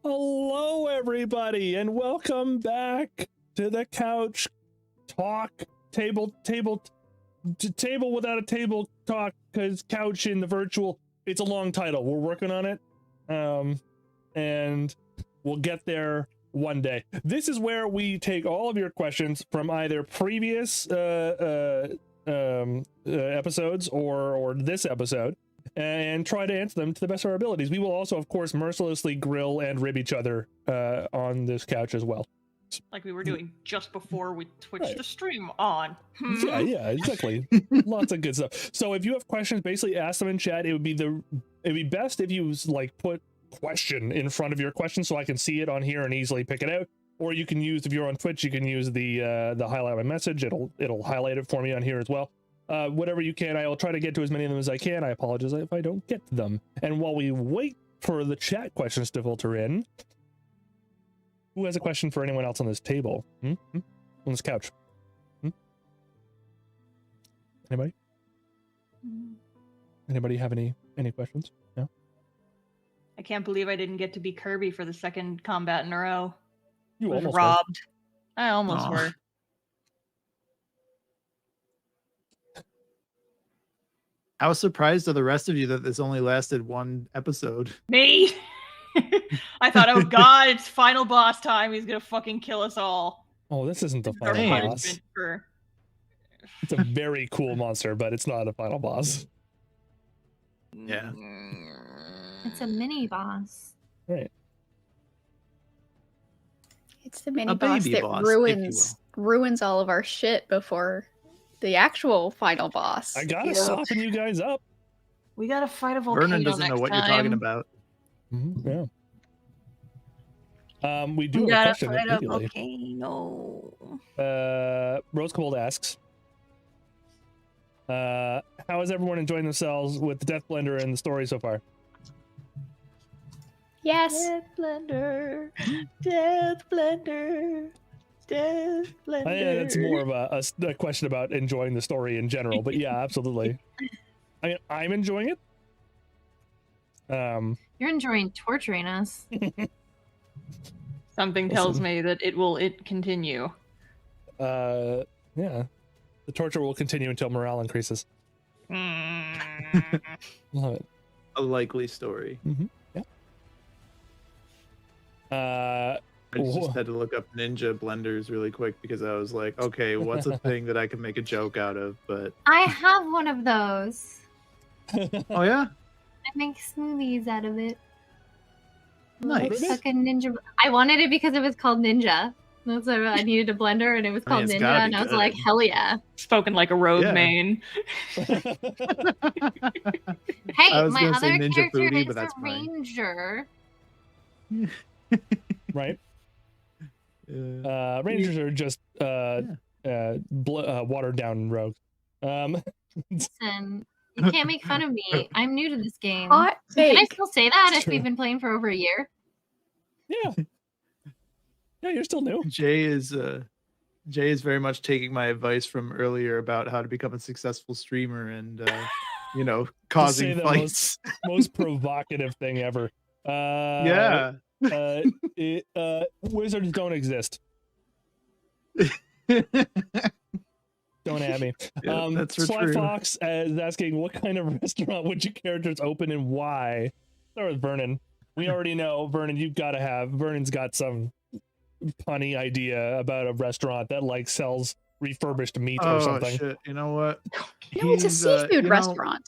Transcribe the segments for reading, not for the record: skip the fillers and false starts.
Hello, everybody, and welcome back to the couch talk table without a table talk, because couch in the virtual. It's a long title. We're working on it, and we'll get there one day. This is where we take all of your questions from either previous episodes or this episode, and try to answer them to the best of our abilities. We will also, of course, mercilessly grill and rib each other on this couch as well. Like we were doing just before we switched the stream on. Yeah, exactly. Lots of good stuff. So if you have questions, basically ask them in chat. It'd be best if you like put question in front of your question so I can see it on here and easily pick it out. Or you can use, if you're on Twitch, you can use the highlight my message. It'll highlight it for me on here as well. Whatever you can, I will try to get to as many of them as I can. I apologize if I don't get to them. And while we wait for the chat questions to filter in, who has a question for anyone else on this table? On this couch? Anybody? Anybody have any questions? No? I can't believe I didn't get to be Kirby for the second combat in a row. You was almost robbed. I almost were. I was surprised to the rest of you that this only lasted one episode. Me? I thought, oh god, it's final boss time. He's gonna fucking kill us all. Oh, this isn't the Our final boss. punishment for... It's a very cool monster, but it's not a final boss. Yeah. It's a mini boss. Right. It's the mini A boss baby that boss, if you ruins all of our shit before the actual final boss. I gotta soften you guys up. We gotta fight a volcano Vernon doesn't know what you're talking about. Yeah. We do We have a gotta question fight a immediately. volcano. Rose Cold asks, how is everyone enjoying themselves with the Death Blender and the story so far? Yes. Death Blender. Death Blender. Death Blender. I think that's more of a question about enjoying the story in general, but yeah, absolutely. I mean, I'm enjoying it. You're enjoying torturing us. Something tells me that it will continue. Yeah. The torture will continue until morale increases. Love it. A likely story. Yeah. I just had to look up ninja blenders really quick because I was like, okay, what's a thing that I can make a joke out of? But I have one of those. oh yeah, I make smoothies out of it. nice. Like a ninja. I wanted it because it was called Ninja. That's why I needed a blender, and it was called it's Ninja, gotta and be I was good. like, hell yeah! Spoken like a road Yeah. main. Hey, I was my gonna say other Ninja character Foodie, is but a that's fine. ranger. Right. Rangers are just watered down rogues. Listen, you can't make fun of me. I'm new to this game. Hot Can I take. still say that It's if true. we've been playing for over a year? Yeah. Yeah, you're still new. Jay is very much taking my advice from earlier about how to become a successful streamer and causing the fights. Most provocative thing ever. Yeah. Wizards don't exist. Don't at me. Yeah, that's for Sly true. Fox is asking, what kind of restaurant would your characters open and why? Start with Vernon. We already know, Vernon, Vernon's got some punny idea about a restaurant that like sells refurbished meat or something. Shit. You know what? No, it's a He's, seafood restaurant.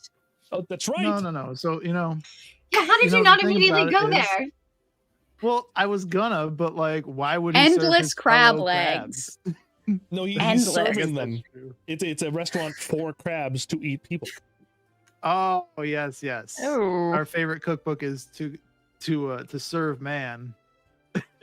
Oh, that's right. No. So Yeah, how did You you know, not the thing immediately about go it is- there? well, I was gonna, but like, why would he serve Endless his crab fellow legs. crabs? No, he's Endless. I guess serving that's them. true. It's a restaurant for crabs to eat people. Oh yes. Oh. Our favorite cookbook is to serve man.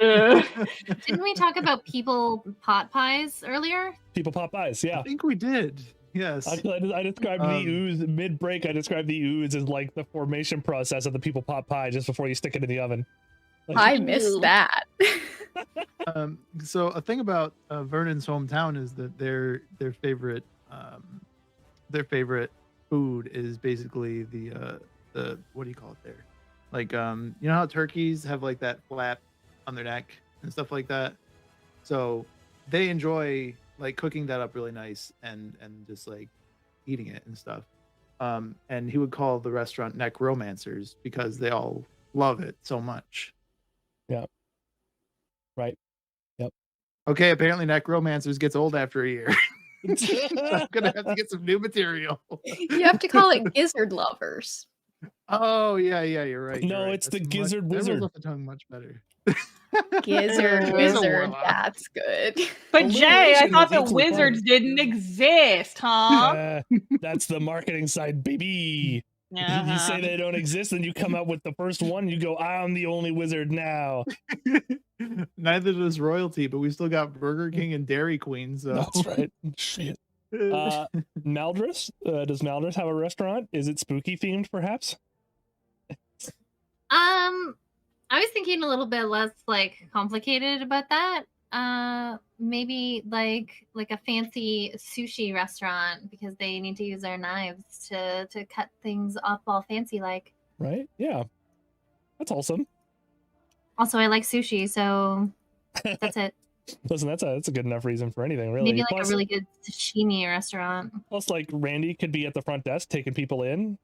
Didn't we talk about people pot pies earlier? People pop eyes, I yeah. think we did. Yes. I described the ooze mid-break. I described the ooze as like the formation process of the people pot pie just before you stick it in the oven. Like, I missed that. So a thing about Vernon's hometown is that their favorite food is basically the what do you call it there? Like you know how turkeys have like that flap on their neck and stuff like that. So they enjoy like cooking that up really nice and just like eating it and stuff. And he would call the restaurant Necromancers because they all love it so much. Yeah. Right. Yep. Okay, apparently Necromancers gets old after a year. So I'm gonna have to get some new material. You have to call it Gizzard Lovers. Oh yeah, you're right. No, you're right. it's the That's Gizzard that rolls Wizard. off the tongue much better. Gizzard He's a Wizard. warlock. That's good. But Jay, I Alliteration thought is the equally fun. wizards didn't exist, huh? That's the marketing side, baby. You say they don't exist, and you come up with the first one. You go, I'm the only wizard now. Neither does royalty, but we still got Burger King and Dairy Queen. So That's right. Shit. Maldris, does Maldris have a restaurant? Is it spooky themed, perhaps? I was thinking a little bit less like complicated about that. Maybe like a fancy sushi restaurant because they need to use their knives to cut things up all fancy like. Right? Yeah. That's awesome. Also, I like sushi, so that's it. Listen, that's a good enough reason for anything, really. Maybe like plus, a really good sashimi restaurant. plus, like Randy could be at the front desk taking people in.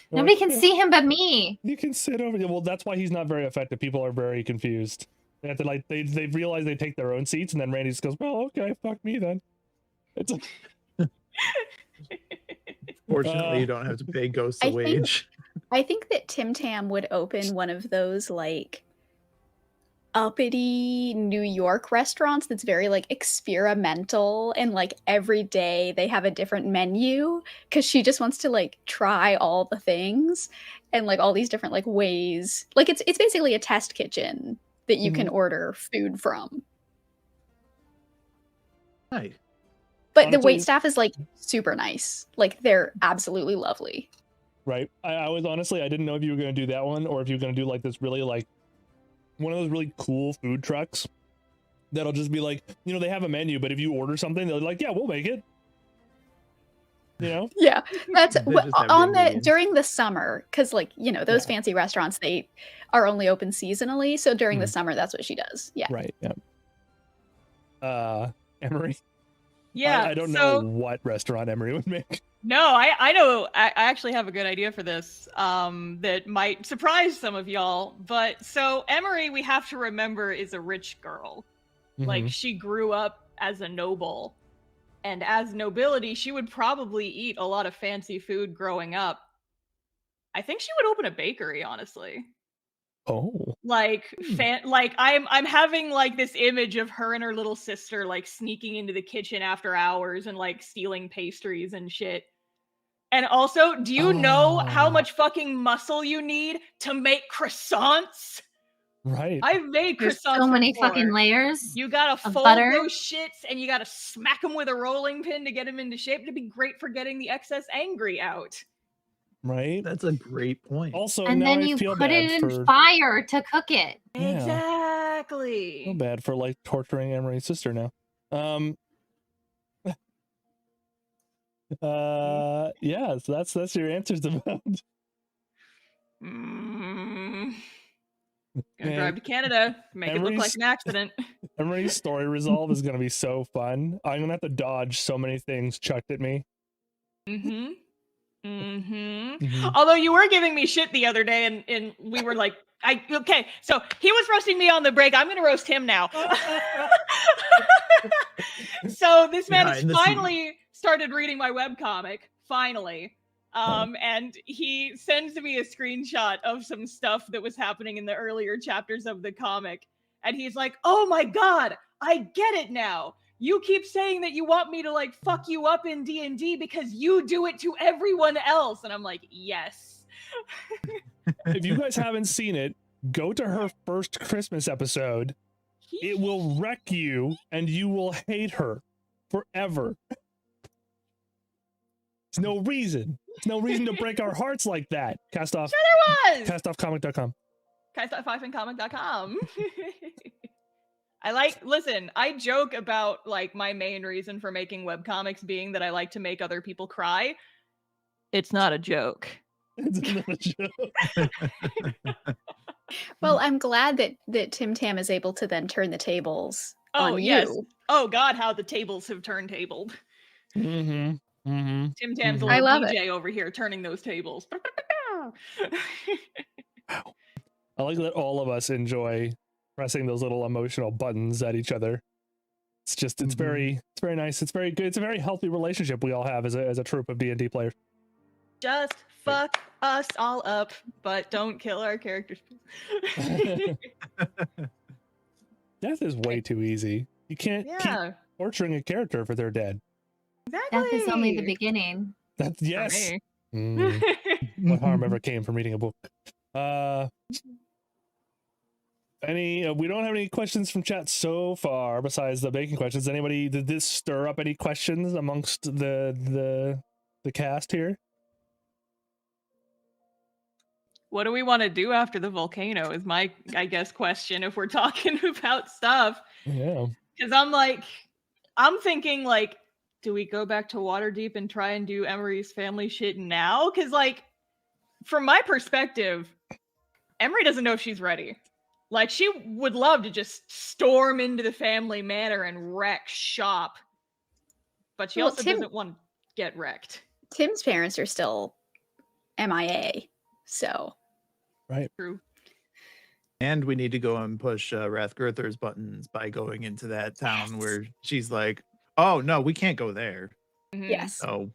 You're Nobody like, can "Yeah, see him but me. You can sit over here. Well, that's why he's not very effective. People are very confused. They have to like they realize they take their own seats, and then Randy just goes, "Well, okay, fuck me then." It's fortunately, you don't have to pay ghosts a I think- wage. I think that Tim Tam would open one of those like uppity New York restaurants that's very like experimental and like every day they have a different menu because she just wants to like try all the things and like all these different like ways. Like it's basically a test kitchen that you can order food from. Right. But the Honestly- wait staff is like super nice. Like they're absolutely lovely. right. I was honestly, I didn't know if you were going to do that one or if you were going to do like this really like one of those really cool food trucks that'll just be like, you know, they have a menu, but if you order something, they're like, yeah, we'll make it. You know? Yeah, that's They just have the on the ingredients. during the summer because like you know those Yeah. fancy restaurants they are only open seasonally. So during the summer, that's what she does. Yeah. Right. Yeah. Emery. Yeah. I don't so, know what restaurant Emery would make. No, I know. I actually have a good idea for this that might surprise some of y'all. But so Emery, we have to remember, is a rich girl. Like she grew up as a noble. And as nobility, she would probably eat a lot of fancy food growing up. I think she would open a bakery, honestly. Oh. Like like I'm having like this image of her and her little sister like sneaking into the kitchen after hours and like stealing pastries and shit. And also, do you know how Oh. much fucking muscle you need to make croissants? Right. I've made There's croissants so many before. fucking layers. You gotta of fold butter. those shits and you gotta smack them with a rolling pin to get them into shape. It'd be great for getting the excess angry out. Right. That's a great point. Also, And now then I you feel put bad it in for fire to cook it. Yeah. I Exactly. feel bad for like torturing Emery's sister now. Yeah, so that's your answers about. Gonna Man, drive to Canada, make it look like Emery's- an accident. Emery's story resolve is gonna be so fun. I'm gonna have to dodge so many things chucked at me. Although you were giving me shit the other day, and we were like, okay, so he was roasting me on the break. I'm gonna roast him now. So this man has Behind the scenes. finally started reading my webcomic. Finally. And he sends me a screenshot of some stuff that was happening in the earlier chapters of the comic. And he's like, oh my god, I get it now. You keep saying that you want me to like fuck you up in D&D because you do it to everyone else. And I'm like, yes. If you guys haven't seen it, go to her first Christmas episode. It will wreck you and you will hate her forever. There's no reason. There's no reason to break our hearts like that. Cast off. Sure there was. Castoffcomic.com. Cast.5incomic.com. Listen, I joke about like my main reason for making webcomics being that I like to make other people cry. It's not a joke. It's not a joke. Well, I'm glad that Tim Tam is able to then turn the tables Oh, on yes. you. Oh, God, how the tables have turntabled. Mm-hmm. Mm-hmm. Tim Tam's a I little love DJ over here turning those tables. I like that all of us enjoy pressing those little emotional buttons at each other. It's just, it's very nice. It's very good. It's a very healthy relationship we all have as a troop of D&D players. Just fuck us all up, but don't kill our characters. Death is way too easy. You can't keep torturing a character if they're dead. Exactly. Death is only the beginning. That's yes. For me. What harm ever came from reading a book? We don't have any questions from chat so far besides the baking questions. Anybody, did this stir up any questions amongst the cast here? What do we want to do after the volcano is my, I guess, question if we're talking about stuff. Yeah. Because I'm thinking, like, do we go back to Waterdeep and try and do Emery's family shit now? Because, like, from my perspective, Emery doesn't know if she's ready. Like, she would love to just storm into the family manor and wreck shop. But she also doesn't want to get wrecked. Tim's parents are still MIA, so... Right. True. And we need to go and push Rathgurther's buttons by going into that town where she's like, oh, no, we can't go there. Mm-hmm. Yes. So,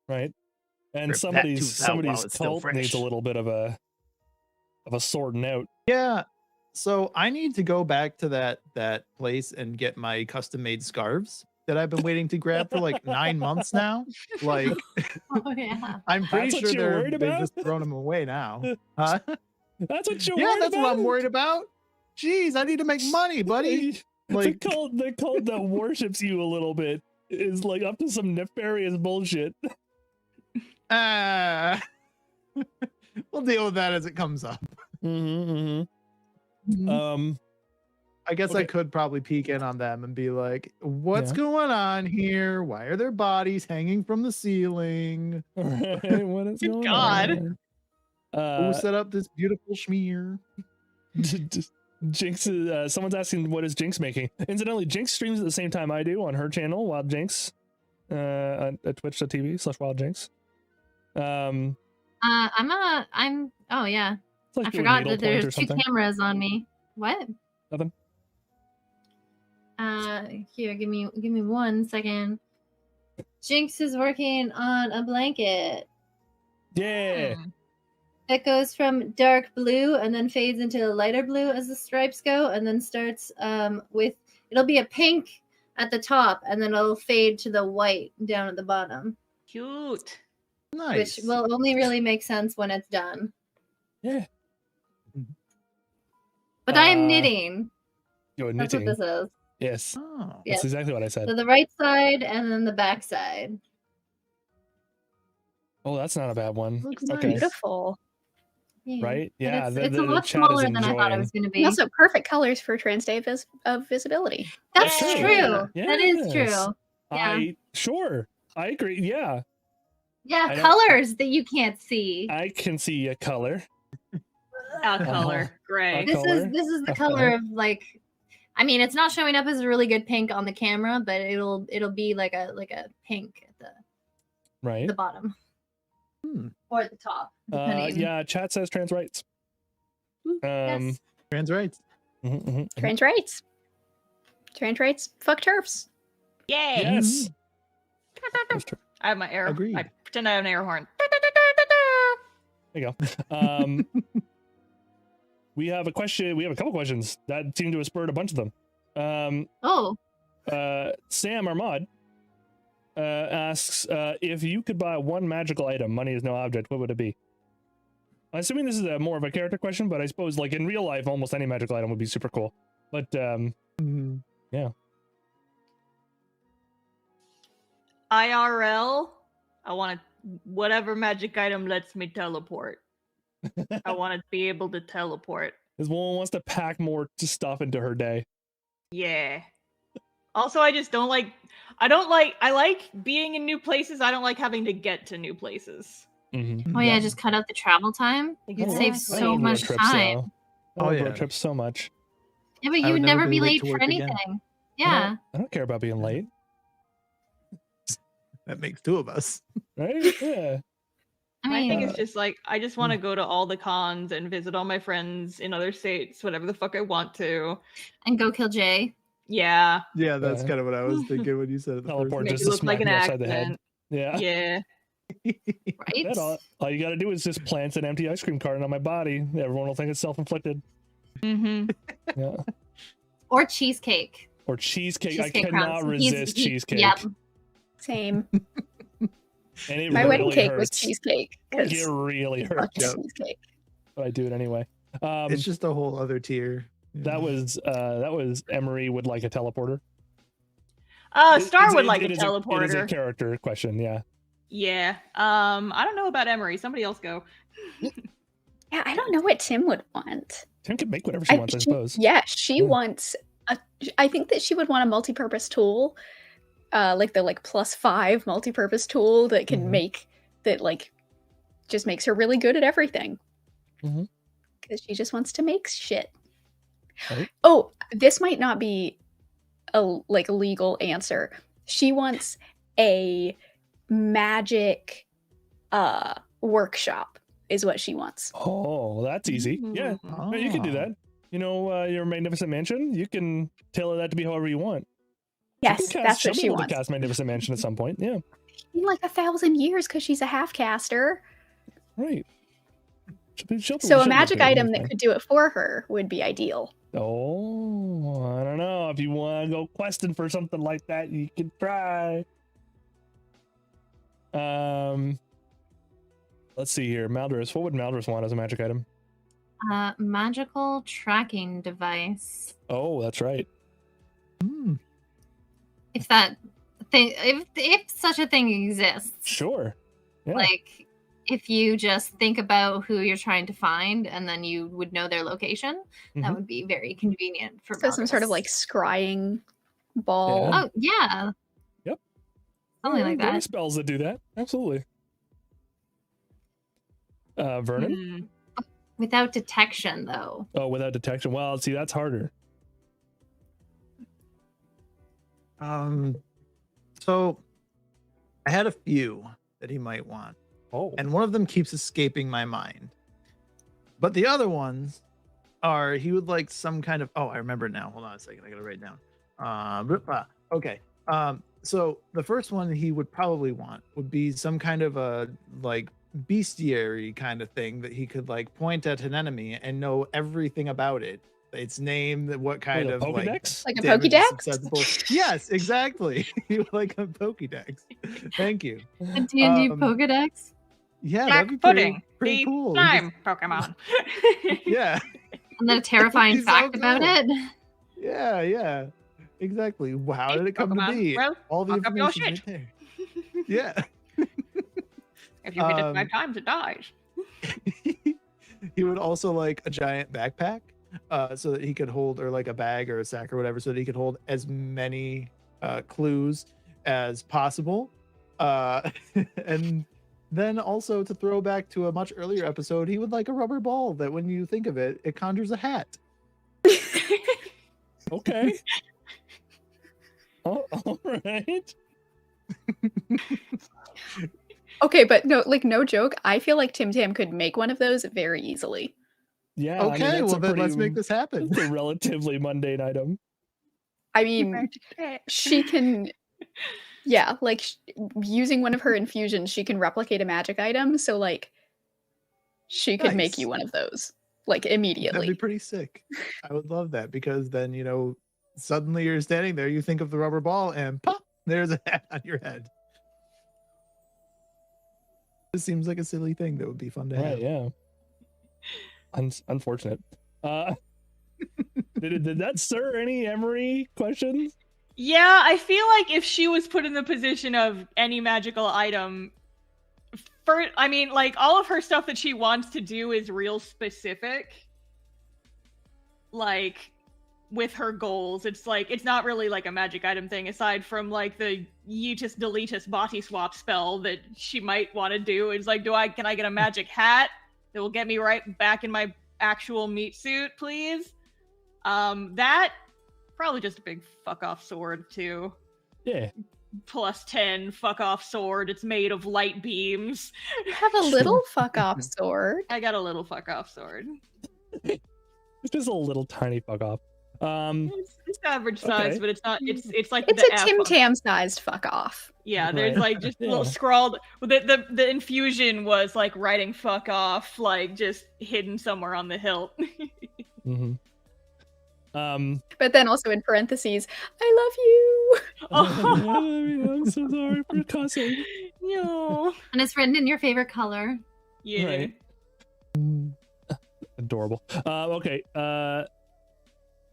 right. And Rip somebody's that tooth out while cult it's still needs a fresh. little bit of a sorting out. yeah. So I need to go back to that place and get my custom made scarves that I've been waiting to grab for like 9 months now. Like, Oh yeah. I'm pretty That's what sure you're worried they've about? just thrown them away now. Huh? That's what you're Yeah, worried that's about? what I'm worried about. Jeez, I need to make money, buddy. Like, the cult that worships you a little bit is like up to some nefarious bullshit. we'll deal with that as it comes up. I guess I could probably peek in on them and be like, what's going on here? Why are their bodies hanging from the ceiling? Right, what is going God. on? Who set up this beautiful schmear? Jinx is, someone's asking what is Jinx making. Incidentally, Jinx streams at the same time I do on her channel, Wild Jinx, at twitch.tv/Wild Jinx. Oh yeah. Like I doing forgot needle that point or there's two something. cameras on me. What? Nothing. Here, give me 1 second. Jinx is working on a blanket. Yeah. It goes from dark blue and then fades into lighter blue as the stripes go, and then starts with it'll be a pink at the top, and then it'll fade to the white down at the bottom. Cute. Nice. Which will only really make sense when it's done. Yeah. But I am knitting. You're That's knitting. what this is. Yes. Oh. That's Yes. exactly what I said. So the right side and then the back side. Oh, that's not a bad one. Looks Okay. beautiful. Yeah. Right? But Yeah. it's a lot chat is smaller than I thought it was going to be. And also perfect colors for Trans Day of Visibility. That's That's true. true. That is Yes. true. Yeah. I agree. Yeah. Yeah, I don't- colors that you can't see. I can see a color. A color. Gray. This color. is the A color color. of like, I mean, it's not showing up as a really good pink on the camera, but it'll be like a pink at Right. the bottom Hmm. or at the top. Depending. Yeah, chat says trans rights. Yes. Trans rights. Trans rights. Trans rights. Fuck turfs. Yay. Yes. That's true. I have my air. Agreed. I pretend I have an air horn. There you go. We have a question. We have a couple questions that seem to have spurred a bunch of them. Oh, Sam Armad asks if you could buy one magical item, money is no object, what would it be? I'm assuming this is more of a character question, but I suppose like in real life, almost any magical item would be super cool. But yeah. IRL. I want whatever magic item lets me teleport. I want to be able to teleport. This woman wants to pack more stuff into her day. Yeah. Also, I just don't like. I like being in new places. I don't like having to get to new places. Mhm. Oh yeah, just cut out the travel time. You could save I so love road much trips, time. though. I Oh, love yeah. road trips so much. Yeah, but I you would never be late to for work again. anything. Yeah. I don't care about being late, That makes two of us. right? Yeah. I My mean, thing is just like I just want to go to all the cons and visit all my friends in other states, whatever the fuck I want to. and go kill Jay. Yeah, Yeah, that's Yeah. kind of what I was thinking when you said it. The Teleport make just it to look smack like an me upside the head. accident. Yeah. Yeah. Right? That's all you got to do is just plant an empty ice cream carton on my body. Everyone will think it's self-inflicted. Mm-hmm. Yeah. Or cheesecake. Or cheesecake. I Cheesecake cannot crumbs. resist cheesecake. Yep. Same. And it My really wedding cake was hurts. cheesecake. Like, 'cause it really fuck hurts. Yep. cheesecake. But I do it anyway. It's just a whole other tier. That was Emery would like a teleporter. Star would like a It is a teleporter. character question, yeah. Yeah. I don't know about Emery. Somebody else go. Yeah, I don't know what Tim would want. Tim can make whatever she wants, I suppose. Yeah, she Yeah. wants I think that she would want a multi-purpose tool, like the +5 multi-purpose tool that can make that just makes her really good at everything. Mhm. Because she just wants to make shit. Right. Oh, this might not be a legal answer. She wants a magic workshop is what she wants. Oh, that's easy. Yeah. No, you can do that. You know, your magnificent mansion, you can tailor that to be however you want. Yes, that's what she She'll be able to wants. cast magnificent mansion at some point. Yeah. In 1,000 years because she's a half caster. Right. So a magic item that could do it for her would be ideal. Oh, I don't know. If you want to go questing for something like that, you can try. Let's see here. Maldorus. What would Maldorus want as a magic item? Magical tracking device. Oh, that's right. If that thing, if such a thing exists, Sure. Yeah. like if you just think about who you're trying to find and then you would know their location, that Mhm. would be very convenient for So some sort of Maldorus. scrying ball. Yeah. Oh yeah. Yep. Something like There are that. spells that do that. Absolutely. Vernon? Without detection, though. Oh, without detection. Well, see, that's harder. So I had a few that he might want, Oh. and one of them keeps escaping my mind. But the other ones are he would like some kind of I remember it now. Hold on a second, I gotta write it down. Okay. So the first one he would probably want would be some kind of a bestiary kind of thing that he could point at an enemy and know everything about it, its name, what kind a of Pokedex? Like a damage is Pokedex? susceptible. Yes, exactly. He would like a Pokedex. Thank you. A D&D Pokedex? Yeah, Jack that'd be Pudding, pretty the cool. slime Pokemon. Yeah, And then a terrifying He's so fact about cool. it. yeah, exactly. How did it come Pokemon, to be? well, All the fuck up your information right there. Yeah. If you hit it 5 times, it dies. He would also like a giant backpack, so that he could hold, or like a bag or a sack or whatever, so that he could hold as many clues as possible. And then also, to throw back to a much earlier episode, he would like a rubber ball that when you think of it, it conjures a hat. Okay. Oh, all right. Okay, but no joke. I feel like Tim Tam could make one of those very easily. Yeah. I mean, Okay, that's well a then let's pretty- make this happen. It's a relatively mundane item. I mean, she can, yeah, using one of her infusions, she can replicate a magic item. So she could make Nice. you one of those That'd immediately. be pretty sick. I would love that, because then suddenly you're standing there, you think of the rubber ball, and pop, there's a hat on your head. This seems like a silly thing that would be fun to have. Right, yeah. Unfortunate. Did that stir any Emery questions? Yeah, I feel like if she was put in the position of any magical item, all of her stuff that she wants to do is real specific. with her goals. It's like it's not really like a magic item thing aside from like the Yeetus Deletus body swap spell that she might want to do. It's like, can I get a magic hat that will get me right back in my actual meat suit, please? That probably just a big fuck off sword too. Yeah. Plus 10 fuck off sword. It's made of light beams. You have a little fuck off sword. I got a little fuck off sword. It's just a little tiny fuck off. It's average size, okay. but it's not. It's like It's the a F Tim on- Tam sized fuck off. Yeah, there's Right. like just a Yeah. little scrawled. The infusion was like writing "fuck off," like just hidden somewhere on the hilt. Mm-hmm. But then also in parentheses, I love you. Oh. I'm so sorry for cussing. No. And it's written in your favorite color. Yeah. Right. Adorable. Okay.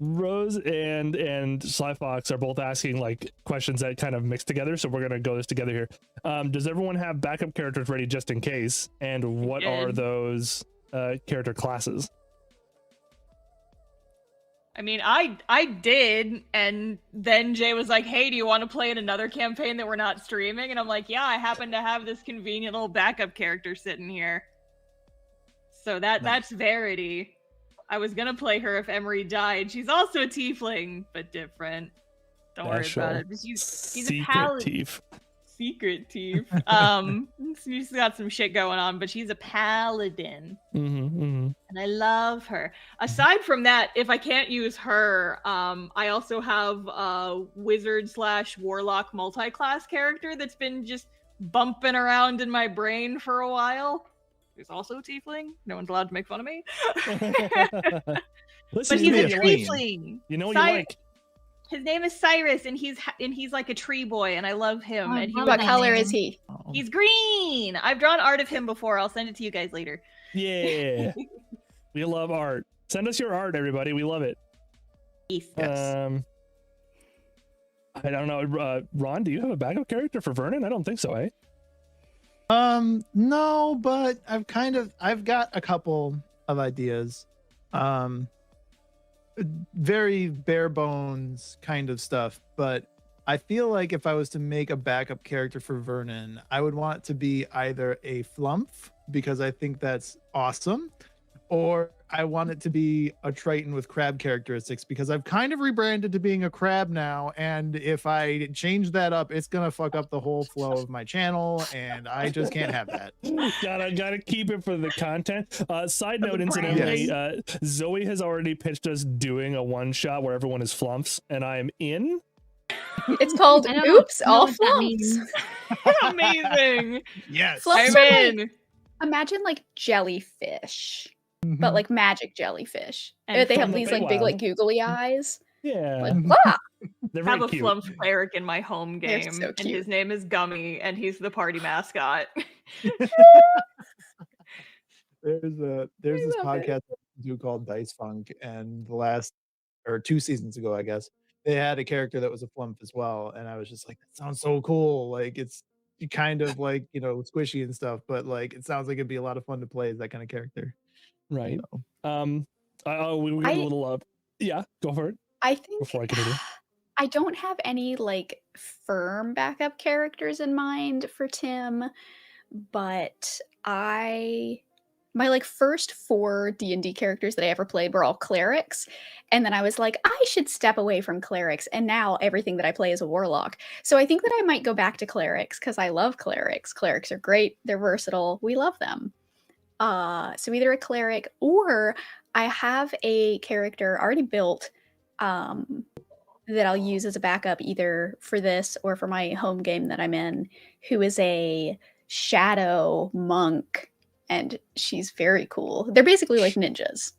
Rose and Sly Fox are both asking like questions that kind of mix together, so we're gonna go this together here. Does everyone have backup characters ready just in case? And what are did. those character classes? I mean, I did, and then Jay was like, "Hey, do you want to play in another campaign that we're not streaming?" And I'm like, "Yeah, I happen to have this convenient little backup character sitting here." So that's Verity. I was gonna play her if Emery died. She's also a tiefling, but different. Don't worry about it. But she's a Secret paladin. thief. Secret thief. She's got some shit going on, but she's a paladin. And I love her. Aside from that, if I can't use her, I also have a wizard/warlock multi-class character that's been just bumping around in my brain for a while. Who's also a tiefling. No one's allowed to make fun of me. Listen, But he's be a a tiefling. you know what you like. His name is Cyrus, and he's like a tree boy, and I love him. Oh, I And he love was- What that color name. is he? he's green. I've drawn art of him before. I'll send it to you guys later. Yeah. We love art. Send us your art, everybody. We love it. Yes. I don't know. Ron, do you have a backup character for Vernon? I don't think so, eh? No, but I've got a couple of ideas. Very bare bones kind of stuff, but I feel like if I was to make a backup character for Vernon, I would want it to be either a flumph, because I think that's awesome, or I want it to be a Triton with crab characteristics, because I've kind of rebranded to being a crab now, and if I change that up, it's gonna fuck up the whole flow of my channel, and I just can't have that. gotta keep it for the content. Side note, the incidentally, Zoe has already pitched us doing a one shot where everyone is flumps, and I am in. It's called I don't Oops, know All what that Flumps. means. Amazing. Yes. Flumps I'm are like- in. Imagine like jellyfish, Mm-hmm. but like magic jellyfish. And They have from the these like big Feywild. like googly eyes. Yeah, Like, wow. they're I have very a cute. flump cleric in my home They're game, so and cute. his name is Gummy, and he's the party mascot. There's this love it. podcast I do called Dice Funk, and the last or 2 seasons ago, I guess, they had a character that was a flump as well, and I was just like, that sounds so cool. Like it's kind of like, squishy and stuff, but like it sounds like it'd be a lot of fun to play as that kind of character. Right. So, We got a I- little up. Yeah, go for it I think before I continue. I don't have any like firm backup characters in mind for Tim, but my like first 4 D&D characters that I ever played were all clerics, and then I was like, I should step away from clerics, and now everything that I play is a warlock. So I think that I might go back to clerics because I love clerics. Clerics are great. They're versatile. We love them. So either a cleric, or I have a character already built that I'll use as a backup either for this or for my home game that I'm in, who is a shadow monk, and she's very cool. They're basically like ninjas.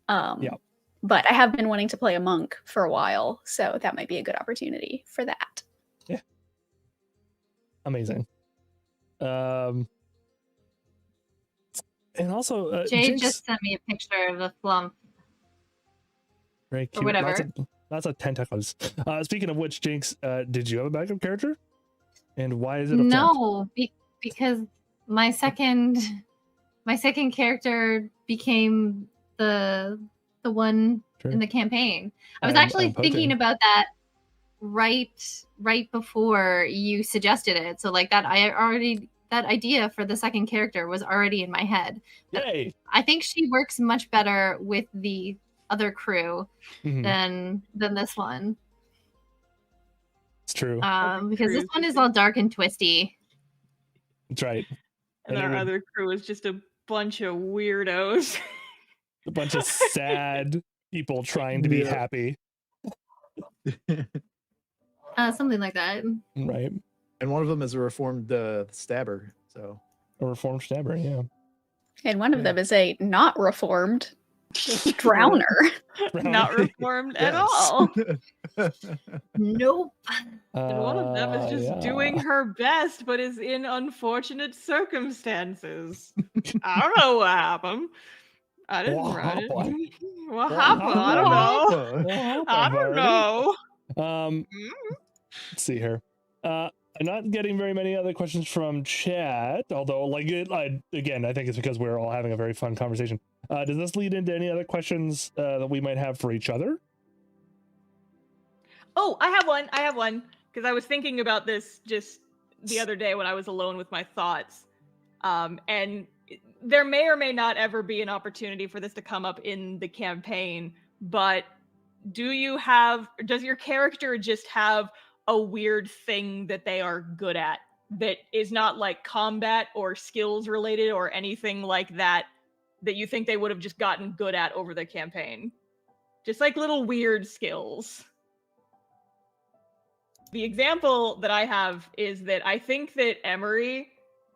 Yeah. But I have been wanting to play a monk for a while, so that might be a good opportunity for that. Amazing. And also, Jay Jinx, just sent me a picture of the flump. very or cute. whatever. Lots of tentacles. Speaking of which, Jinx, did you have a backup character? And why is it a flump? No, because my second character became the the one Sure. in the campaign. I was I'm actually thinking poaching. about that right before you suggested it. So like that idea for the second character was already in my head. Yay! I think she works much better with the other crew than this one. It's true. Because this one is all dark and twisty. That's right. And our other crew is just a bunch of weirdos. A bunch of sad people trying to be happy. Something like that. Right. And one of them is a reformed stabber. So a reformed stabber, yeah. And one of them is a not reformed drowner. Not reformed at all. Nope. And one of them is just doing her best, but is in unfortunate circumstances. I don't know what happened. I didn't write it. What happened? I don't know. I don't know. Let's see here. I'm not getting very many other questions from chat, although, like, again, I think it's because we're all having a very fun conversation. Does this lead into any other questions that we might have for each other? Oh, I have one. Because I was thinking about this just the other day when I was alone with my thoughts. And there may or may not ever be an opportunity for this to come up in the campaign, but does your character just have a weird thing that they are good at that is not like combat or skills related or anything like that you think they would have just gotten good at over the campaign? Just like little weird skills. The example that I have is that I think that Emery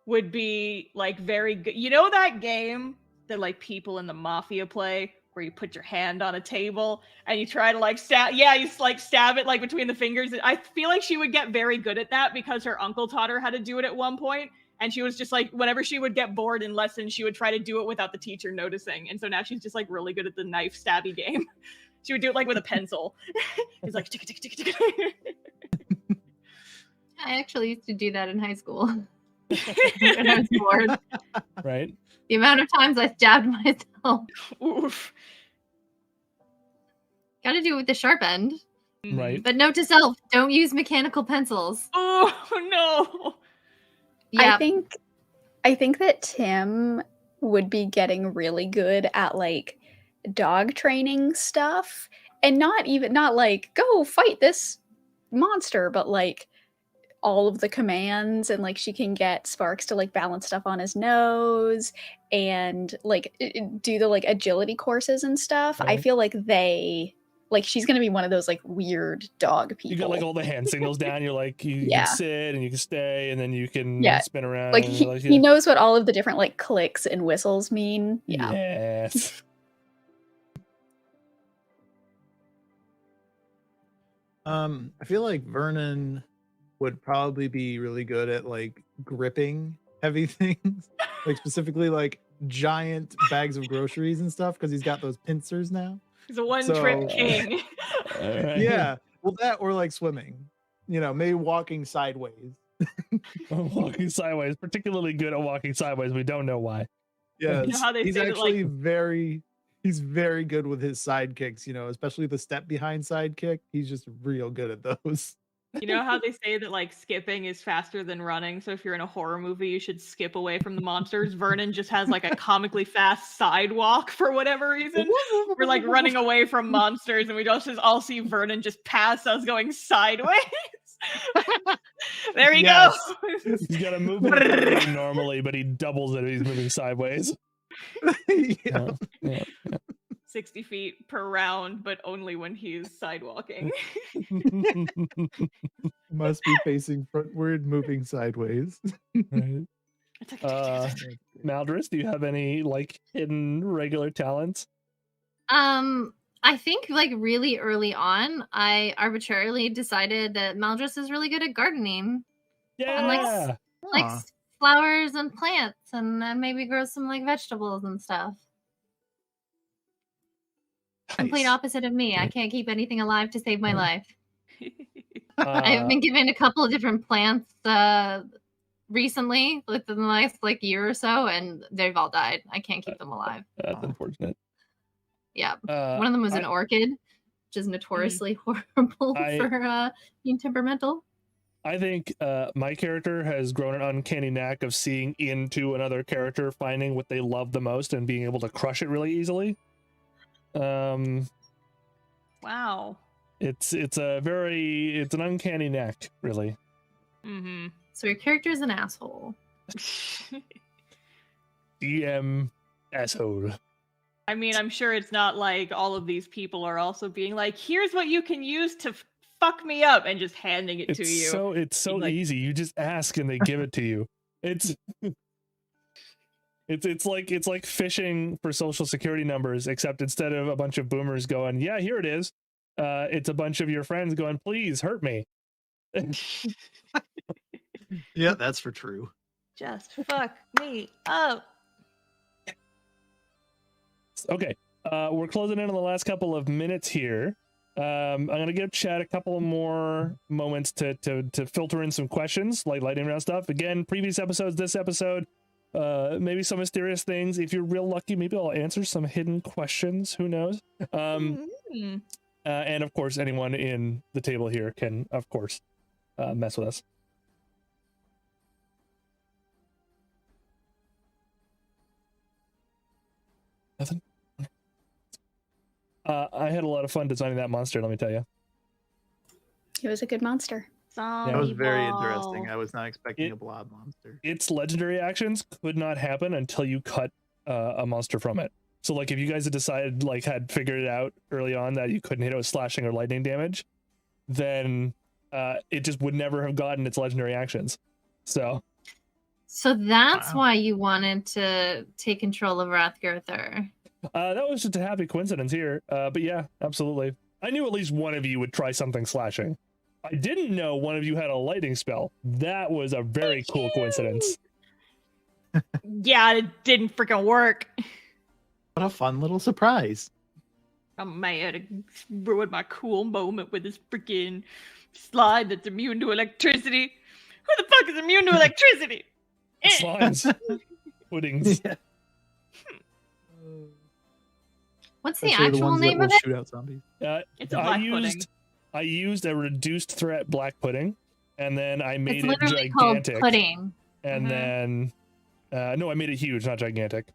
would be like very good. You know that game that like people in the mafia play where you put your hand on a table and you try to like stab it like between the fingers? I feel like she would get very good at that because her uncle taught her how to do it at one point, and she was just like, whenever she would get bored in lessons, she would try to do it without the teacher noticing, and so now she's just like really good at the knife stabby game. She would do it like with a pencil. It's like tick tick tick tick. I actually used to do that in high school. When I was bored. Right. The amount of times I stabbed myself. Oof. Gotta do it with the sharp end. Right. But note to self, don't use mechanical pencils. Oh no. Yeah. I think that Tim would be getting really good at like dog training stuff, and not like go fight this monster, but like all of the commands, and like she can get Sparks to like balance stuff on his nose and like do the like agility courses and stuff. Right. I feel like she's gonna be one of those like weird dog people. You got like all the hand signals down. You're like, you can sit and you can stay and then you can spin around. Like he knows what all of the different like clicks and whistles mean. Yeah. Yes. I feel like Vernon would probably be really good at like gripping heavy things, like specifically like giant bags of groceries and stuff, because he's got those pincers now. He's a one-trip king. Yeah, well, that or like swimming, maybe walking sideways. Walking sideways, particularly good at walking sideways. We don't know why. Yeah, You know how they he's say that, actually like, he's very good with his sidekicks, especially the step behind sidekick. He's just real good at those. you know how they say that like skipping is faster than running, so if you're in a horror movie you should skip away from the monsters. Vernon just has like a comically fast sidewalk for whatever reason. We're like running away from monsters and we just all see Vernon just pass us going sideways. There he goes. He's got to move it normally, but he doubles it if he's moving sideways. Yeah. 60 feet per round, but only when he's sidewalking. Must be facing frontward, moving sideways. Right. Maldris, do you have any like hidden regular talents? I think like really early on, I arbitrarily decided that Maldris is really good at gardening. Yeah. And like flowers and plants, and maybe grow some like vegetables and stuff. Complete opposite of me. I can't keep anything alive to save my life. I've been given a couple of different plants recently, within the last like year or so, and they've all died. I can't keep them alive. That's unfortunate. Yeah. One of them was an orchid, which is notoriously horrible for being temperamental. I think my character has grown an uncanny knack of seeing into another character, finding what they love the most, and being able to crush it really easily. Wow. It's an uncanny knack, really. Mm-hmm. So your character is an asshole. DM asshole. I mean, I'm sure it's not like all of these people are also being like, here's what you can use to fuck me up, and just handing it to you. It's so like, easy. You just ask and they give it to you. It's like fishing for social security numbers, except instead of a bunch of boomers going, yeah, here it is, it's a bunch of your friends going, please hurt me. Yeah, that's for true. Just fuck me up. Okay, we're closing in on the last couple of minutes here. I'm gonna give chat a couple more moments to filter in some questions, like lightning round stuff. Again, previous episodes, this episode, maybe some mysterious things. If you're real lucky, maybe I'll answer some hidden questions. Who knows? And of course, anyone in the table here can, of course, mess with us. Nothing. I had a lot of fun designing that monster, let me tell you. It was a good monster. Zombie That was very ball. interesting. I was not expecting a blob monster. Its legendary actions could not happen until you cut a monster from it. So like if you guys had decided, like had figured it out early on that you couldn't hit it with slashing or lightning damage, then it just would never have gotten its legendary actions. So that's why you wanted to take control of Wrathgirther. That was just a happy coincidence here. But yeah, absolutely. I knew at least one of you would try something slashing. I didn't know one of you had a lightning spell. That was a very cool coincidence. Yeah, it didn't freaking work. What a fun little surprise. I'm mad. It ruined my cool moment with this freaking slide that's immune to electricity. Who the fuck is immune to electricity? Slimes. Puddings. Yeah. What's the actual name of it? Shoot out zombies. It's a black pudding. I used a reduced threat black pudding, and then I made it literally gigantic. called pudding. And then, no, I made it huge, not gigantic.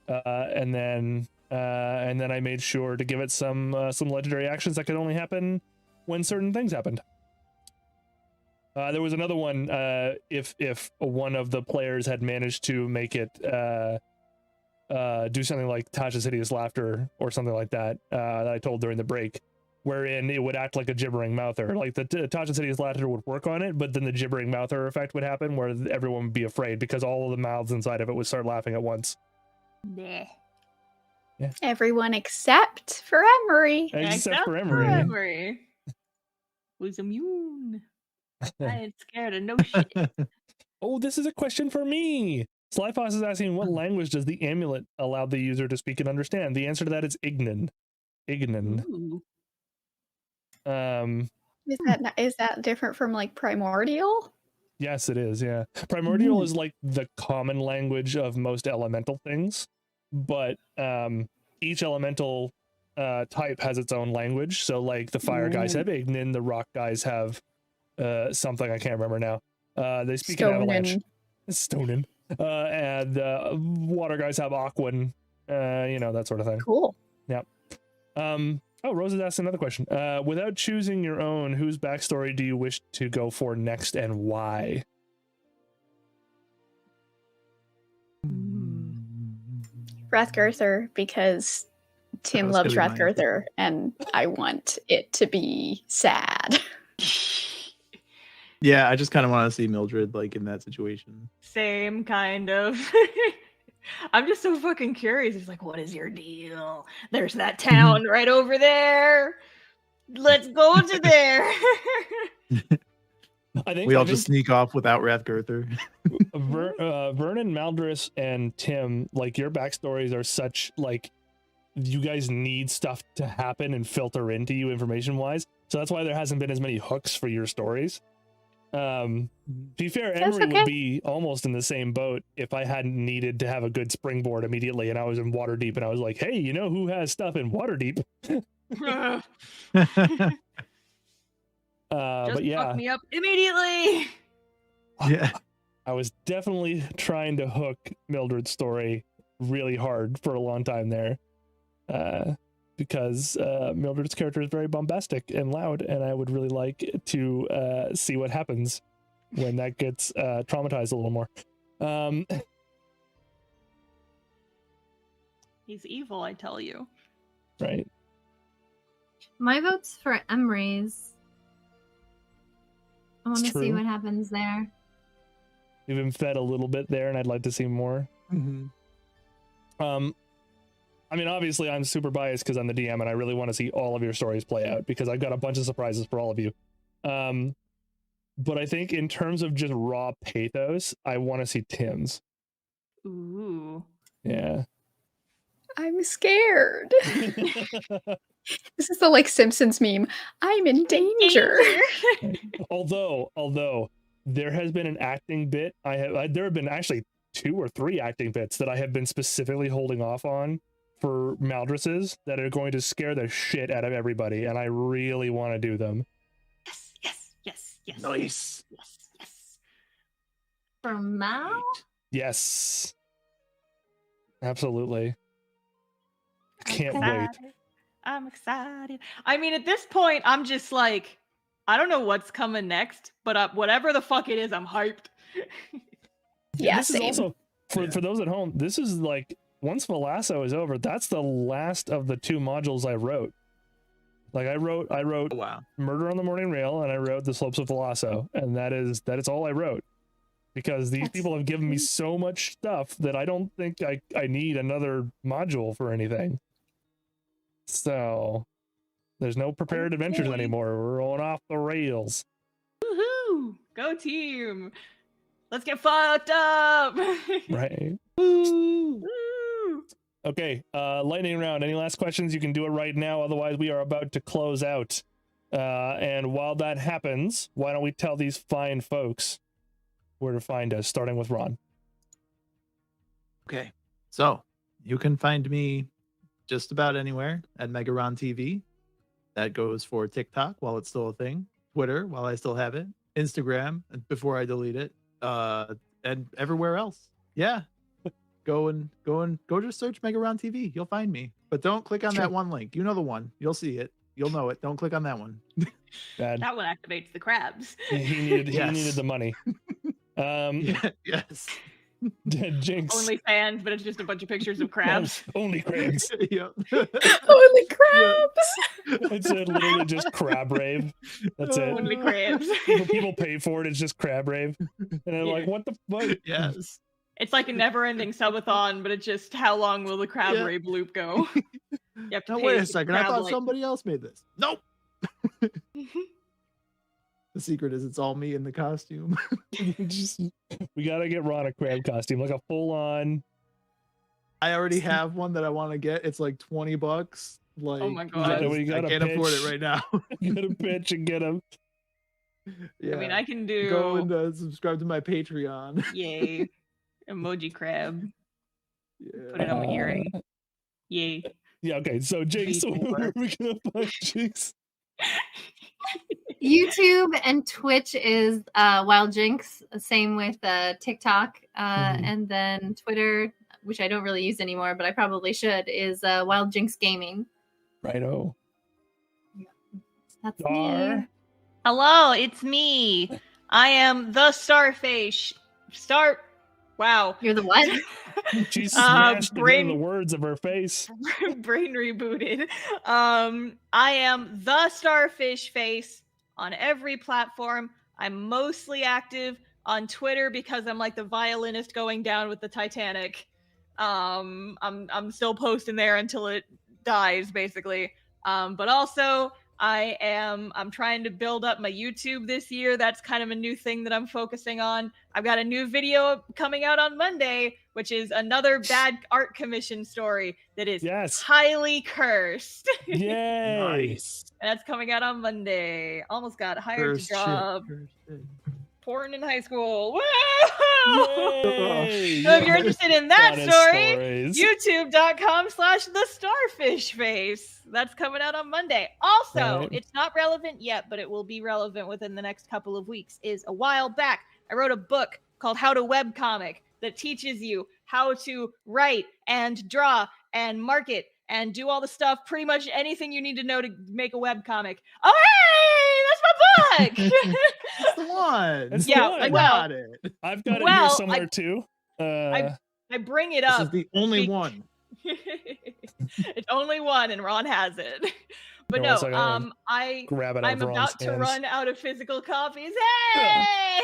And then I made sure to give it some legendary actions that could only happen when certain things happened. There was another one. If one of the players had managed to make it do something like Tasha's Hideous Laughter or something like that, that I told during the break, wherein it would act like a gibbering mouther. Like the Tasha's Hideous Laughter would work on it, but then the gibbering mouther effect would happen where everyone would be afraid because all of the mouths inside of it would start laughing at once. Bleh. Yeah. Everyone except for Emery. Except for Emery. Emery. Who's immune. I ain't scared of no shit. Oh, this is a question for me. Slyfoss is asking, what language does the amulet allow the user to speak and understand? The answer to that is Ignan. Ignan. Ooh. Is that different from like primordial? Yes, it is. Yeah, primordial is like the common language of most elemental things, but each elemental type has its own language. So, like the fire guys have Ignan, the rock guys have something I can't remember now. They speak in Avalanche. Stonen. And water guys have Aquan. That sort of thing. Cool. Yep. Oh, Rose has asked another question. Without choosing your own, whose backstory do you wish to go for next and why? Wrathgirther, because Tim loves Wrathgirther, and I want it to be sad. Yeah, I just kind of want to see Mildred like in that situation. Same kind of. I'm just so fucking curious. It's like, what is your deal? There's that town right over there. Let's go to there. I think we all just sneak off without Wrathgirther. Vernon, Maldris, and Tim, like your backstories are such like you guys need stuff to happen and filter into you information wise. So that's why there hasn't been as many hooks for your stories. To be fair, That's Emery okay. would be almost in the same boat if I hadn't needed to have a good springboard immediately and I was in Waterdeep and I was like, hey, you know who has stuff in Waterdeep? Just But yeah, fuck me up immediately. Yeah. I was definitely trying to hook Mildred's story really hard for a long time there. Because Mildred's character is very bombastic and loud, and I would really like to see what happens when that gets traumatized a little more. He's evil, I tell you. Right. My vote's for Emery's. I want to see true. what happens there. We've been fed a little bit there, and I'd like to see more. Mm-hmm. I mean, obviously, I'm super biased because I'm the DM, and I really want to see all of your stories play out because I've got a bunch of surprises for all of you. But I think in terms of just raw pathos, I want to see Tim's. Ooh. Yeah. I'm scared. This is the like Simpsons meme. I'm in danger. Although there has been an acting bit, there have been actually 2 or 3 acting bits that I have been specifically holding off on for Maldris's that are going to scare the shit out of everybody, and I really want to do them. Yes, yes, yes, yes. Nice. Yes, yes. For Mal? Yes. Absolutely. Can't I'm wait. excited. I'm excited. I mean, at this point, I'm just like, I don't know what's coming next, but whatever the fuck it is, I'm hyped. Yeah, This same. is also for those at home. This is like once Valasso is over. That's the last of the 2 modules I wrote. Like I wrote Oh, wow. Murder on the Morning Rail, and I wrote The Slopes of Valasso, and that is all I wrote. Because these people have given me so much stuff that I don't think I need another module for anything. So there's no prepared adventures boy. anymore. We're going off the rails. Woohoo! Go team! Let's get fucked up! Right. Woo! Okay, lightning round. Any last questions? You can do it right now. Otherwise, we are about to close out. And while that happens, why don't we tell these fine folks where to find us, starting with Ron. Okay. So you can find me just about anywhere at Megaron TV. That goes for TikTok while it's still a thing, Twitter while I still have it, Instagram before I delete it, and everywhere else. Yeah. Go just search Megaron TV. You'll find me. But don't click on that one link. You know the one. You'll see it. You'll know it. Don't click on that one. Bad. That one activates the crabs. He needed Yes. the money. Yes. Jinx. Only fans, but it's just a bunch of pictures of crabs. Only crabs. Yep. Holy crabs! It's literally just crab rave. That's it. Only crabs. People pay for it. It's just crab rave, and they're like, "What the fuck?" Yes. It's like a never-ending subathon, but it's just how long will the crab Yeah. rave loop go? You have to Now pay wait the a second. I crab thought like- somebody else made this. Nope. The secret is it's all me in the costume. We gotta get Ron a crab costume, like a full-on. I already have one that I want to get. It's like $20. Like, Oh my I God. just- We gotta I can't afford pitch. it right now. You gotta pitch and get him. Yeah. I mean, I can do Go and subscribe to my Patreon. yay emoji crab. Yeah. Put it on my earring. Yay. Yeah. Okay. So Jinx, Before. where are we gonna find Jinx? YouTube and Twitch is Wild Jinx. Same with TikTok, and then Twitter, which I don't really use anymore, but I probably should, is Wild Jinx Gaming. Righto. That's Star. me. Hello, it's me. I am the Starface. Wow. You're the what? She smashed brain- the words of her face. Brain rebooted. I am the Starfish Face on every platform. I'm mostly active on Twitter because I'm like the violinist going down with the Titanic. I'm still posting there until it dies, basically. But also I'm trying to build up my YouTube this year. That's kind of a new thing that I'm focusing on. I've got a new video coming out on Monday, which is another bad art commission story that is Yes. highly cursed. Yay. Nice. And that's coming out on Monday. Almost got hired Cursed to shit, job. cursed shit. porn in high school. Woo! Yay! So if you're interested in that Got story, stories. youtube.com/thestarfishface. That's coming out on Monday. Also, Right. it's not relevant yet, but it will be relevant within the next couple of weeks. Is a while back, I wrote a book called How to Webcomic that teaches you how to write and draw and market and do all the stuff, pretty much anything you need to know to make a webcomic. Oh, hey, that's my book. That's the one. It's the Yeah, one. I well, got it. I've got it here well, somewhere too. I bring it This up. is the only be- one. It's only one, and Ron has it. But No, no, it's like, I'm grab it out I'm of Ron's about to hands. run out of physical copies. Hey!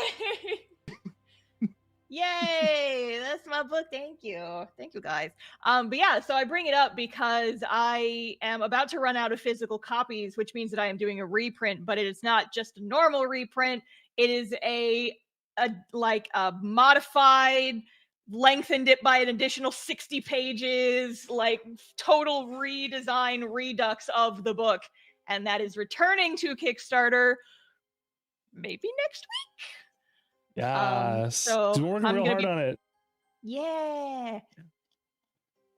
Yay! That's my book. Thank you guys. But yeah, so I bring it up because I am about to run out of physical copies, which means that I am doing a reprint. But it is not just a normal reprint. It is a modified, lengthened it by an additional 60 pages, like total redesign redux of the book, and that is returning to Kickstarter maybe next week. Yes. So We're working I'm real gonna hard be- on it. Yeah.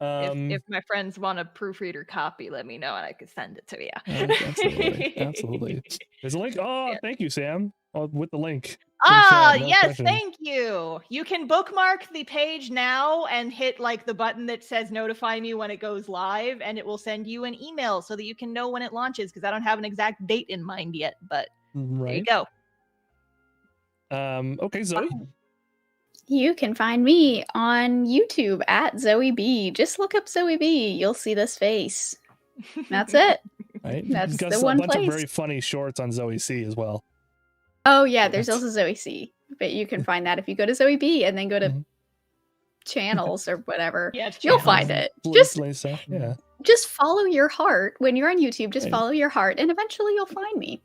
Um, If my friends want a proofreader copy, let me know and I could send it to you. absolutely, absolutely. There's a link. Oh, Yeah. thank you, Sam. With the link. Ah, no yes, question. thank you. You can bookmark the page now and hit like the button that says notify me when it goes live, and it will send you an email so that you can know when it launches, because I don't have an exact date in mind yet, but there you Right. go. Okay, Zoe. You can find me on YouTube at Zoe B. Just look up Zoe B. You'll see this face. That's it. Right. That's He's got the a one bunch place. of very funny shorts on Zoe C as well. Oh yeah, there's That's- also Zoe C. But you can find that if you go to Zoe B and then go to Mhm. channels or whatever. Yeah, it's You'll channels. find it. Yeah. Just follow your heart. When you're on YouTube, just Right. follow your heart and eventually you'll find me.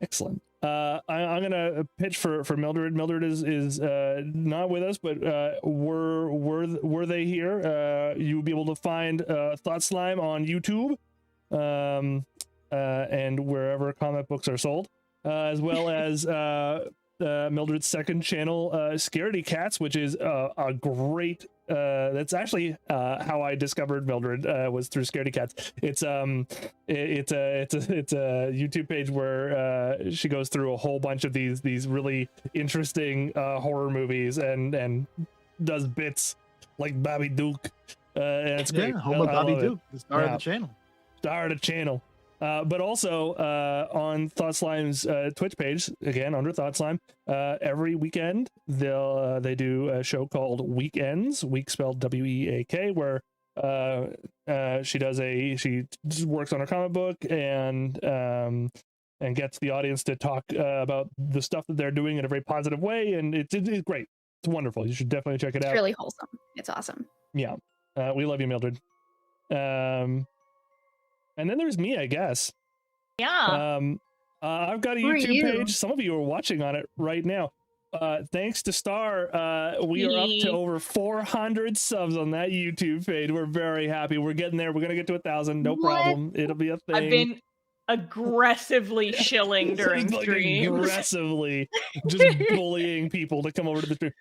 Excellent. I'm gonna pitch for Mildred. Mildred is not with us, but were they here? You'll be able to find Thought Slime on YouTube, and wherever comic books are sold, as well as Mildred's second channel, Scaredy Cats, which is a great. That's actually how I discovered Mildred, was through Scaredy Cats. It's a YouTube page where she goes through a whole bunch of these really interesting horror movies and does bits like Bobby Duke. And it's great. Yeah, home of I Bobby love it. Duke, the star of Yeah. the channel. Start a channel. But also on Thought Slime's Twitch page, again under Thought Slime, every weekend they do a show called Weekends, week spelled W-E-A-K, where she just works on her comic book and gets the audience to talk about the stuff that they're doing in a very positive way, and it's great. It's wonderful. You should definitely check it It's out. really wholesome. It's awesome. Yeah, we love you, Mildred. And then there's me, I guess. Yeah. I've got a Who are YouTube you? page. Some of you are watching on it right now. Thanks to Star, we are up to over 400 subs on that YouTube page. We're very happy. We're getting there. We're gonna get to 1,000. No What? problem. It'll be a thing. I've been aggressively shilling during Like streams. aggressively just bullying people to come over to the stream.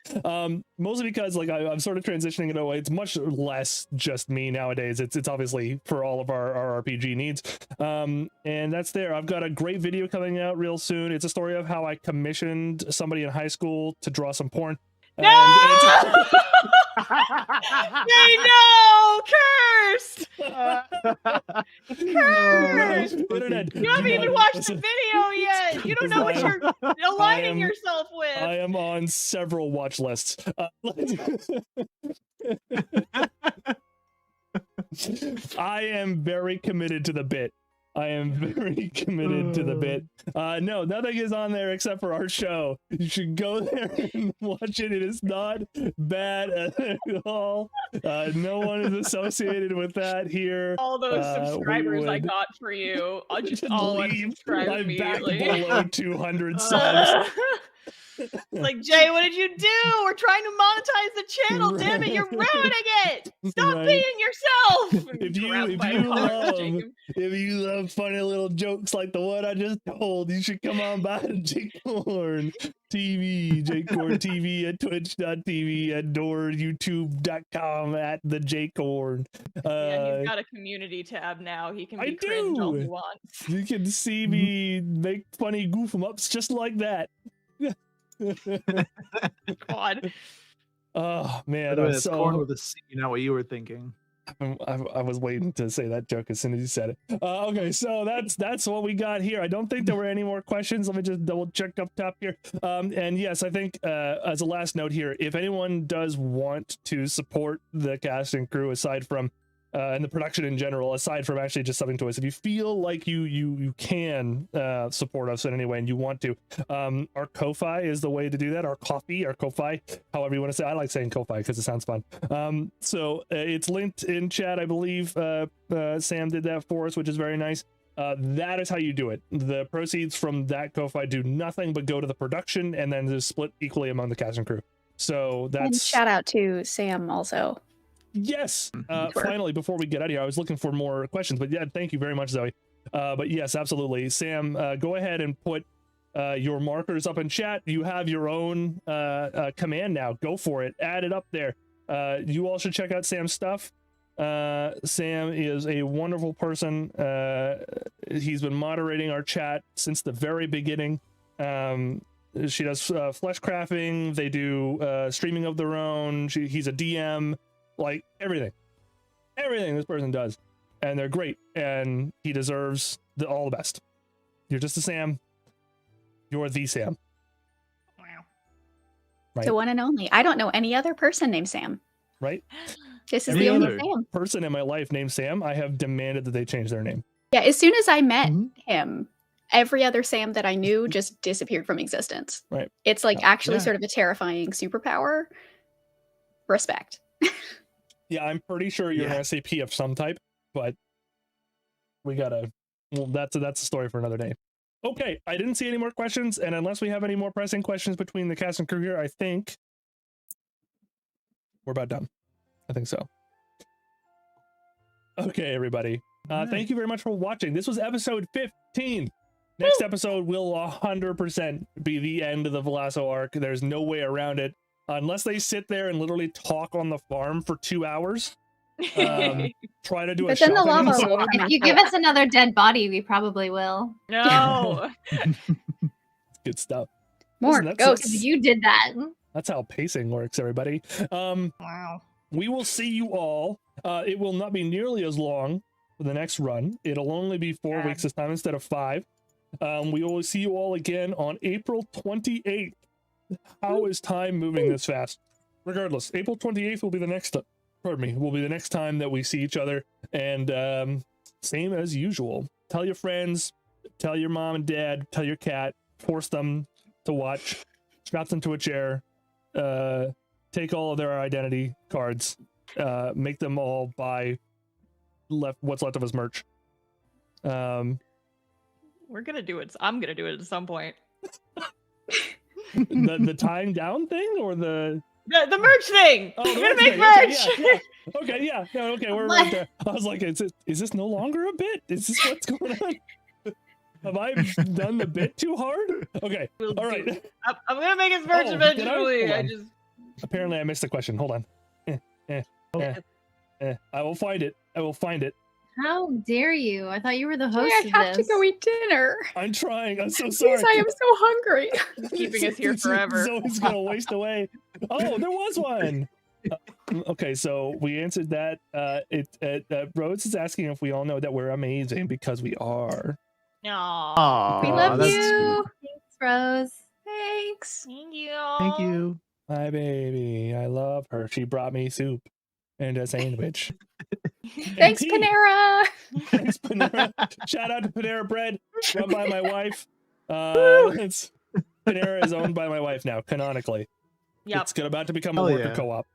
Mostly because like I'm sort of transitioning it away. It's much less just me nowadays. It's obviously for all of our RPG needs. And that's there. I've got a great video coming out real soon. It's a story of how I commissioned somebody in high school to draw some porn. No! Say no! Cursed! Cursed! Internet. You haven't even watched the video yet. You don't know what you're aligning yourself with. I am on several watch lists. I am very committed to the bit. I am very committed to the bit. No, nothing is on there except for our show. You should go there and watch it. It is not bad at all. No one is associated with that here. All those we subscribers I would- got for you, I'll just all Leave. unsubscribe I'm back immediately. below 200 subs. Like, Jay, what did you do? We're trying to monetize the channel. Damn it, you're ruining it. Stop Right. being yourself. If you Grab him by the collar, shake him. funny little jokes like the one I just told, you should come on by to Jakecorn TV, Jakecorn TV at twitch.tv at youtube.com at the Jakecorn. Yeah, he's got a community tab now. He can be I cringe all he do. wants. You can see me make funny goof 'em ups just like that. God. Oh man, By the way, I'm that's so corn with a C, not what you were thinking. I was waiting to say that joke as soon as you said it. Okay, so that's what we got here. I don't think there were any more questions. Let me just double check up top here. And yes, I think as a last note here, if anyone does want to support the cast and crew aside from and the production in general, aside from actually just subbing to us, if you feel like you can support us in any way and you want to, our Ko-Fi is the way to do that. Our Ko-Fi, however you want to say. I like saying Ko-Fi because it sounds fun. So it's linked in chat, I believe. Sam did that for us, which is very nice. That is how you do it. The proceeds from that Ko-Fi do nothing but go to the production and then is split equally among the cast and crew. So that's And shout out to Sam also. Yes. Sure. Finally, before we get out of here, I was looking for more questions, but yeah, thank you very much, Zoe. But yes, absolutely. Sam, go ahead and put your markers up in chat. You have your own command now. Go for it. Add it up there. You all should check out Sam's stuff. Sam is a wonderful person. He's been moderating our chat since the very beginning. She does flesh crafting. They do streaming of their own. He's a DM. Like everything this person does, and they're great, and he deserves all the best. You're just a Sam. You're the Sam. Wow. Right. The one and only. I don't know any other person named Sam. Right. This is Any the only other Sam. Person in my life named Sam. I have demanded that they change their name. Yeah, as soon as I met Mhm. him, every other Sam that I knew just disappeared from existence. Right. It's like actually Yeah. sort of a terrifying superpower. Respect. Yeah, I'm pretty sure you're an SCP of some type, but we gotta. Well, that's a story for another day. Okay, I didn't see any more questions, and unless we have any more pressing questions between the cast and crew here, I think we're about done. I think so. Okay, everybody. Thank you very much for watching. This was episode 15. Next episode will 100% be the end of the Velasco arc. There's no way around it. Unless they sit there and literally talk on the farm for 2 hours. Try to do a But then the shopping lava episode. will come If you out. give us another dead body, we probably will. No. Good stuff. More Listen, that's- ghosts. You did that. That's how pacing works, everybody. Wow. We will see you all. It will not be nearly as long for the next run. It'll only be 4 weeks this time instead of 5. We will see you all again on April 28th. How is time moving this fast? Regardless, April 28th will be the next time that we see each other. And same as usual. Tell your friends, tell your mom and dad, tell your cat, force them to watch, strap them to a chair, take all of their identity cards, make them all buy what's left of his merch. We're gonna do it. I'm gonna do it at some point. the tying down thing or the merch thing. Oh, We're gonna the make merch merch. thing. Okay, yeah. Okay, we're right there. I was like, is this no longer a bit? Is this what's going on? Have I done the bit too hard? Okay, We'll all right. do. I'm gonna make his merch Oh, did I? eventually. Hold I on. just Apparently, I missed the question. Hold on. I will find it. How dare you? I thought you were the host I of have this. to go eat dinner. I'm trying. I'm so Please, sorry. I am so hungry. keeping us here forever. Zoe's gonna waste away. Oh, there was one. Okay, so we answered that. Rhodes is asking if we all know that we're amazing because we are. Aw. We love that's you. Thanks, Rose. Thanks. Thank you. Thank you. My baby, I love her. She brought me soup and a sandwich. Thanks, tea. Panera. Thanks, Panera. Shout out to Panera Bread, run by my wife. Panera is owned by my wife now, canonically. Yep. It's about to become a Hell worker yeah. co-op,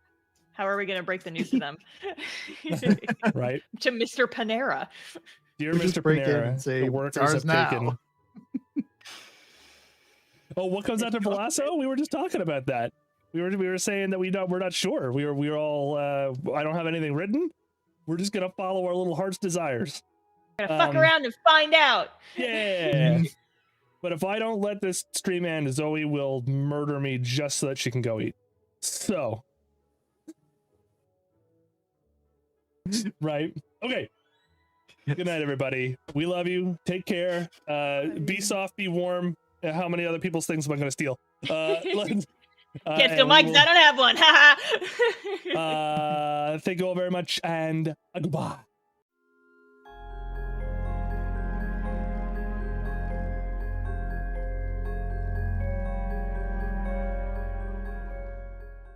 How are we gonna break the news to them? right? To Mr. Panera. Dear We Mr. just break in Panera, and say, the "It's workers ours have now." taken. Oh, what comes after Palazzo? We were just talking about that. We were saying that we're not sure. We were all I don't have anything written. We're just gonna follow our little heart's desires. Gonna fuck around and find out. Yeah. But if I don't let this stream end, Zoe will murder me just so that she can go eat. So. Right. Okay. Good night, everybody. We love you. Take care. Be soft, be warm. How many other people's things am I going to steal? Can't steal Mike's. I don't have one. Thank you all very much, and goodbye.